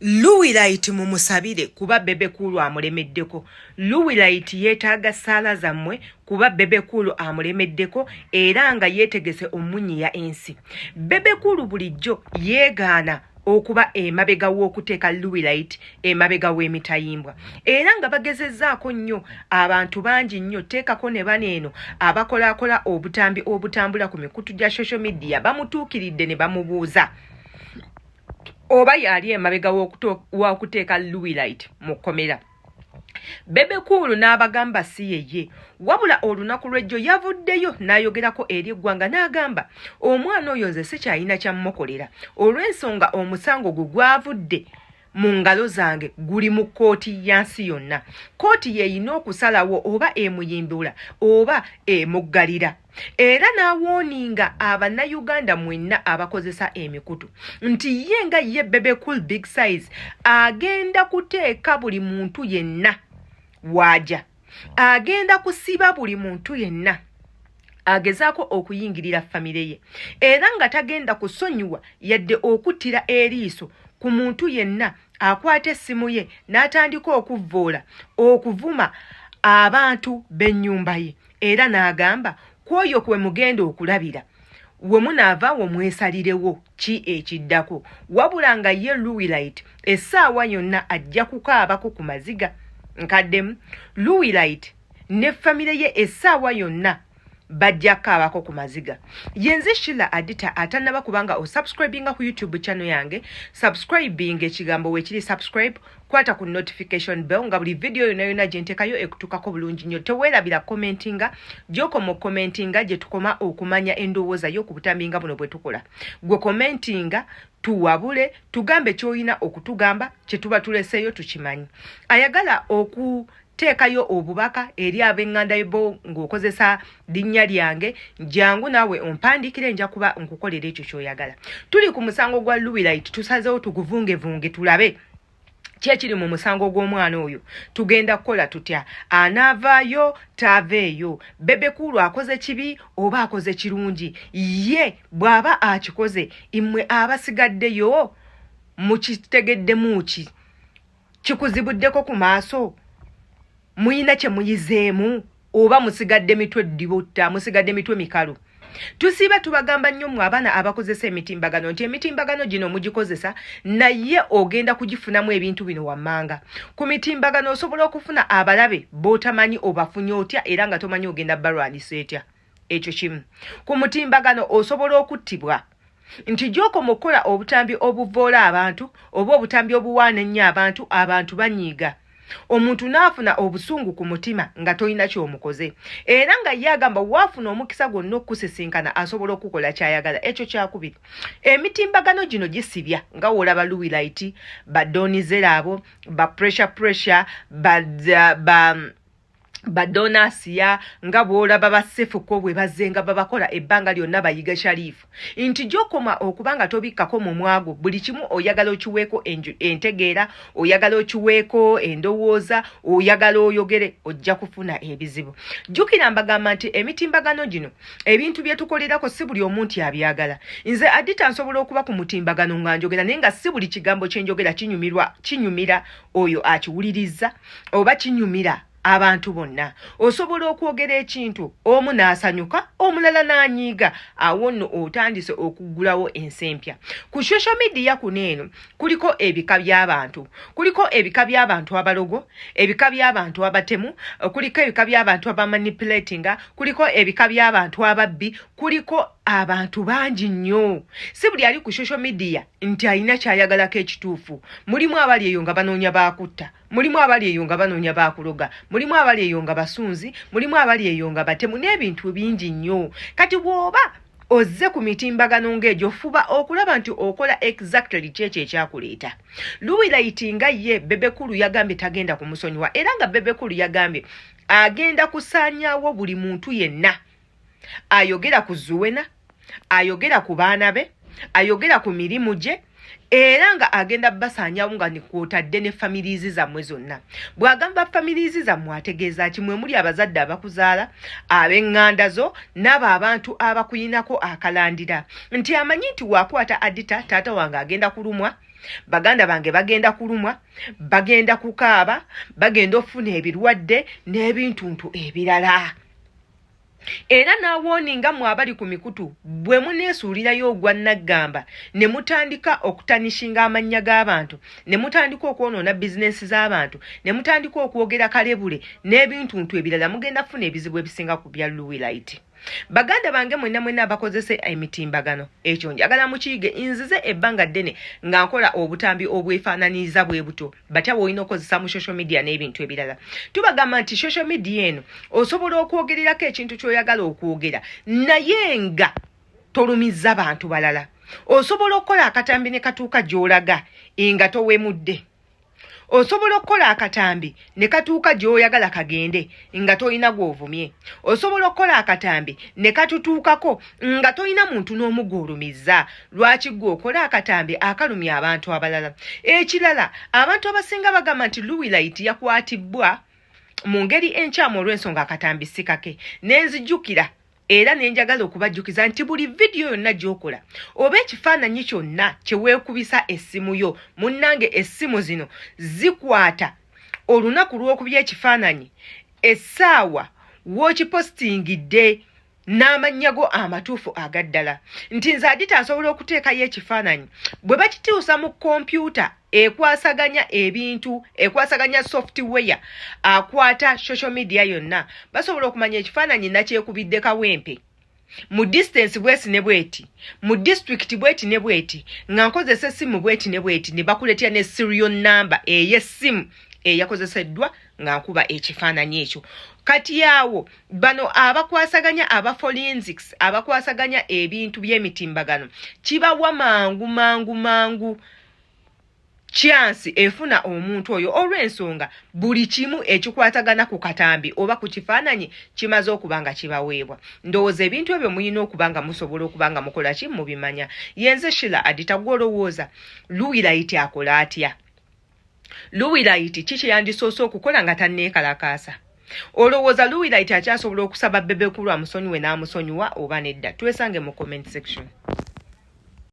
Luwilight mumusabire kuba Bebe Cool amulemeddeko. Luwilight yeetaaga ssaala zammwe kuba Bebe Cool amulemeddeko era nga yeetegese omunyiya ensi. Bebe Cool bulijjo yeegaana okuba emabega w'okuteeka Luwilight emabega w'emitayimbwa. Era nga bagezezzaako nnyo abantu bangi nnyo teekako ne baneeno abakolaakola obutambi obutambula ku mikutu gya social media bamutuukiridde ne bamubuuza oba yali emabega w'okuteeka Luwilight mu kkomera. Bebe Cool n'abagamba si yeye, wabula olunaku lw'ejjo yavuddeyo n'ayogerako eri eggwanga n'agamba omwana oyo nze sikyalina kyammukolera olw'ensonga omusango gwe gwavudde mu ngalo zange guli mu kkooti yansi yonna. Kkooti yeeyina okusalawo oba emuyimbula oba emuggalira. Era n'awooninga Abannayuganda mwenna abakozesa emikutu nti ye nga ye Bebe Cool big size agenda kuteeka buli muntu yenna waaja, agenda kusiba buli muntu yenna agezaako okuyingirira famire ye, era nga tagenda kusonyiwa yadde okuttira eriiso ku muntu yenna akwata essimu ye n'atandika okuvuma abantu b'ennyumba ye. Era n'agamba kwoyo kwe mugenda okulabira we munaava we mwesalirewo ki ekiddako, wabula nga ye Luwilight essaawa yonna ajja kukaabako ku maziga. Nkaddemu Luwilight ne famire ye essaawa yonna bajja kukaabako ku maziga. Yenze Sheila Adita atannaba kubanga osubscribinga ku YouTube channel yange, subscribing ekigambo weekiri subscribe, kwata ku notification bell nga buli video yonna gye nteekayo ekutukako bulungi nnyo. Teweerabira commentinga, gy'oko mu commentinga gye tukoma okumanya endowooza yo ku butambinga buno bwe tukola. Gwe commentinga tuwabule tugambe ky'olina okutugamba kye tuba tuleseeyo tukimanyi. Ayagala teekayo obubaka eri ab'eŋŋanda bo ng'okozesa linnya lyange, jangu naawe ompandikire nja kuba nkukolera ekyo ky'oyagala. Tuli ku musango gwa Luwilight, tusazeewo tuguvungevunge tulabe ki ekiri mu musango gw'omwana oyo. Tugenda kukola tutya? Anaavaayo taaveeyo? Bebe Cool akoze kibi oba akoze kirungi? Ye bw'aba akikoze immwe abasigaddeyo mukitegeddemu ki? Kikuzibuddeko ku maaso? Muyina kye muyizeemu oba musigadde mitwe ddibotta, musigadde mitwe mikalu? Tusiba tubagamba nnyo mu abaana abakozesa emitimbagano nti emitimbagano gino mugikozesa naye ogenda kugifunamu ebintu bino wammanga. Ku mitimbagano osobola okufuna abalabe b'otamanyi obafunye otya era nga tomanyi ogenda balwanisa etya. Ekyo kimu. Ku mutimbagano osobola okuttibwa nti gy'okoma okukola obutambi obuvoola abantu oba obutambi obuwaana ennyo abantu banyiiga. Omuntu n'afuna obusungu ku mutima nga tolina ky'omukoze, era nga ye agamba waafuna omukisa gwonna okusisinkana asobola okukola ky'ayagala. Ekyo kyakubiri. Emitimbagano gino gisibya nga w'olaba Luwilight, badonizera abo, ba pressure, badonasiya nga bw'olaba basefuko bwe bazze nga babakola ebbanga lyonna bayiga Sharifu. Nti gy'okoma okubanga tobikkako mu mwago buli kimu oyagala okiweeko entegeera, oyagala okiweeko endowooza, oyagala oyogere, ojja kufuna ebizibu. Jjukira mbagamba nti emitimbagano gino ebintu bye tukolerako si buli omuntu abyagala. Nze Adita nsobola okuba ku mutimbagano nga njogera naye nga si buli kigambo kye njogera kinyumira oyo akiwuliriza oba kinyumira abantu bonna. Osobola okwogera ekintu omu n'asanyuka omulala n'anyiiga, awo nno otandise okuggulawo ensi empya. Ku social media kuno eno kuliko ebika by'abantu. Kuliko ebika by'abantu abalogo, ebika by'abantu abatemu, kuliko ebika by'abantu abamanipulatinga, kuliko ebika by'abantu ababbi, kuliko abantu bangi nnyo. Si buli ali ku social media nti alina ky'ayagalako ekituufu. Mulimu abali eyo nga banoonya baakutta, mulimu abali eyo nga banoonya baakuloga, mulimu abali eyo nga basunzi, mulimu abali eyo nga batemu, n'ebintu bingi nnyo. Kati bw'oba ozze ku mitimbagano ng'egyo fuba okulaba nti okola exactly kyekyo ekyakuleeta. Luwilight nga ye Bebe Cool yagambye tagenda kumusonyiwa, era nga Bebe Cool yagambye agenda kusaanyaawo buli muntu yenna ayogera ku Zuwena, ayogera ku baana be, ayogera ku mirimu gye, era nga agenda basaanyaawo nga kwotadde ne families zammwe zonna. Bw'agamba families zammwe ategeeza ki? Mwe muli abazadde abakuzaala, ab'eŋŋanda zo, n'abo abantu abakuyinako akalandira. Nti amanyi nti waakwata Adita taata wange agenda kulumwa, baganda bange bagenda kulumwa, bagenda kukaaba, bagenda ofuna ebirwadde n'ebintuntu ebirala. Era nawoninga mu abali ku mikutu bwe muneesuulirayo ogwa naggamba ne mutandika okutanishinga amannya g'abantu, ne mutandika okwonoona bizinensi z'abantu, ne mutandika okwogera kalebule n'ebintuntu ebirala, mugenda kufuna ebizibu ebisinga ku bya Luwilight. Baganda bange mwenna abakozese emitimbagano, ekyo njagala mukiyige. Nzize ebbanga ddene nga nkola obutambi obwefaananiiza bwe buto, batya bw'olina okozesa mu social media n'ebintu ebirala. Tubagamba nti social media eno osobola okwogererako ekintu ky'oyagala okwogera naye nga tolumiza bantu balala. Osobola okukola akatambi ne katuuka gy'olaga nga towemudde. Osobola okukola akatambi ne katuuka gy'oyagala kagende nga tolina gw'ovumye. Osobola okukola akatambi ne katutuukako nga tolina muntu n'omu gw'olumiza. Lwaki ggwe okola akatambi akalumya abantu abalala? Ekirala, abantu abasinga bagamba nti Luwilight yakwatibwa mu ngeri enkyamu olw'ensonga akatambi si kake. Nenzijjukira era nenjagala okubajjukiza nti buli vidiyo yonna gy'okola oba ekifaananyi kyonna kye weekubisa essimu yo, munnange essimu zino zikwata olunaku lw'okubya ekifaananyi, essaawa w'okipositingidde n'amannya go amatuufu agaddala. Nti nze Adita asobola okuteekayo ekifaananyi bwe bakituusa mu kompyuta ekwasaganya ebintu, ekwasaganya software akwata social media yonna, basobola okumanya ekifaananyi nakyekubidde kawempe mu distance bwesi ne bweti, mu district bweti ne bweti, nga nkozesa essimu bweti ne bweti, ne bakuletya ne serial number ey'essimu eyakozeseddwa nga nkuba ekifaananyi ekyo. Kati yawo bano abakwasaganya aba forensics, abakwasaganya ebintu by'emitimbagano, kibawa mangu chance efuna omuntu oyo olw'ensonga buli kimu ekikwatagana ku katambi oba ku kifaananyi kimaze okubanga kibaweebwa. Ndowooza ebintu ebyo muyina okubanga musobola okubanga mukola ki mubimanya. Yenze Sheila Adita gw'olowooza Luwilight akola atya? Luwilight kiki yandisoose okukola nga tanneekalakaasa? Olowooza Luwilight akyasobola okusaba Bebe Cool amusonyiwe n'amusonyiwa oba nedda? Twesange mu comment section.